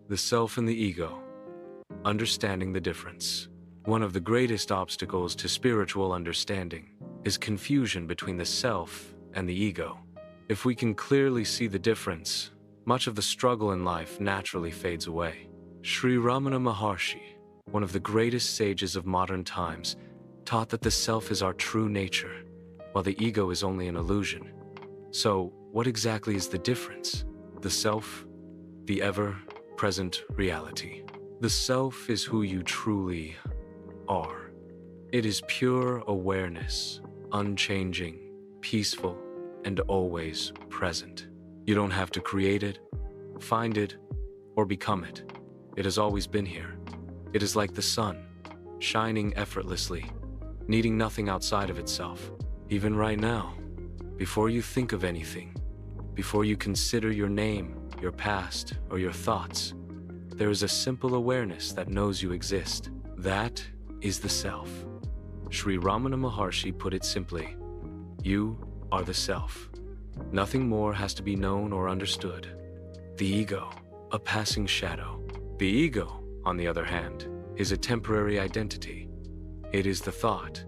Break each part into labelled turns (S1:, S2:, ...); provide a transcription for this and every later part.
S1: The self and the ego. Understanding the difference. One of the greatest obstacles to spiritual understanding is confusion between the self and the ego. If we can clearly see the difference, much of the struggle in life naturally fades away. Sri Ramana Maharshi, one of the greatest sages of modern times, taught that the self is our true nature, while the ego is only an illusion. So, what exactly is the difference? The self, the ever-present reality. The self is who you truly are. It is pure awareness, unchanging, peaceful, and always present. You don't have to create it, find it, or become it. It has always been here. It is like the sun, shining effortlessly, needing nothing outside of itself. Even right now, before you think of anything, before you consider your name, your past, or your thoughts, there is a simple awareness that knows you exist. That is the self. Sri Ramana Maharshi put it simply, you are the self. Nothing more has to be known or understood. The ego, a passing shadow. The ego, on the other hand, is a temporary identity. It is the thought,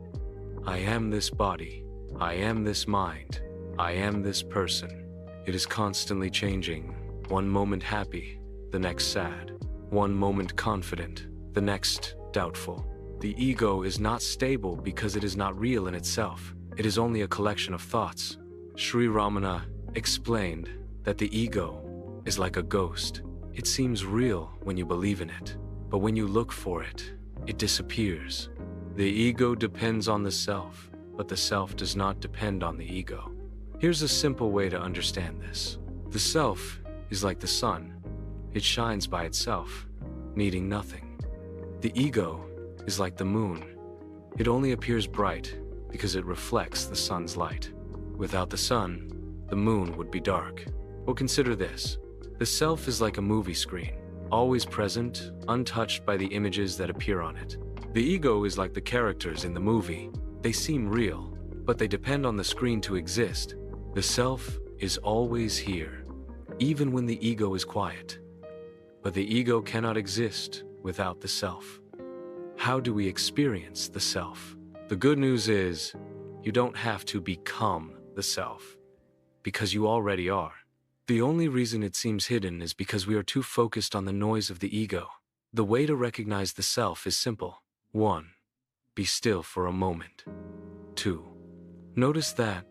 S1: I am this body, I am this mind, I am this person. It is constantly changing, one moment happy, the next sad, one moment confident, the next doubtful. The ego is not stable because it is not real in itself. It is only a collection of thoughts. Sri Ramana explained that the ego is like a ghost. It seems real when you believe in it, but when you look for it, it disappears. The ego depends on the self, but the self does not depend on the ego. Here's a simple way to understand this. The self is like the sun. It shines by itself, needing nothing. The ego is like the moon. It only appears bright because it reflects the sun's light. Without the sun, the moon would be dark. Well, consider this. The self is like a movie screen, always present, untouched by the images that appear on it. The ego is like the characters in the movie. They seem real, but they depend on the screen to exist. The self is always here, even when the ego is quiet. But the ego cannot exist without the self. How do we experience the self? The good news is, you don't have to become the self, because you already are. The only reason it seems hidden is because we are too focused on the noise of the ego. The way to recognize the self is simple. 1. Be still for a moment. 2. Notice that,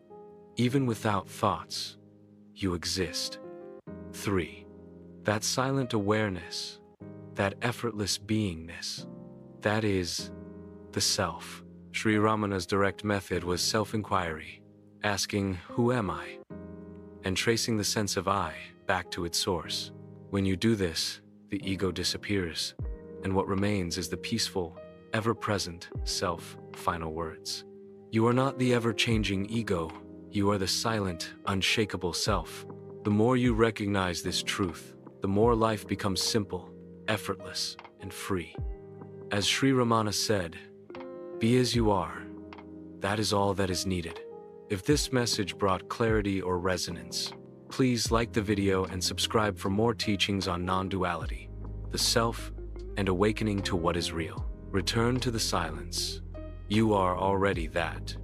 S1: even without thoughts, you exist. 3. That silent awareness, that effortless beingness, that is the self. Sri Ramana's direct method was self-inquiry, asking, who am I? And tracing the sense of I back to its source. When you do this, the ego disappears, and what remains is the peaceful, ever-present self. Final words. You are not the ever-changing ego. You are the silent, unshakable self. The more you recognize this truth, the more life becomes simple, effortless, and free. As Sri Ramana said, be as you are. That is all that is needed. If this message brought clarity or resonance, please like the video and subscribe for more teachings on non-duality, the self, and awakening to what is real. Return to the silence. You are already that.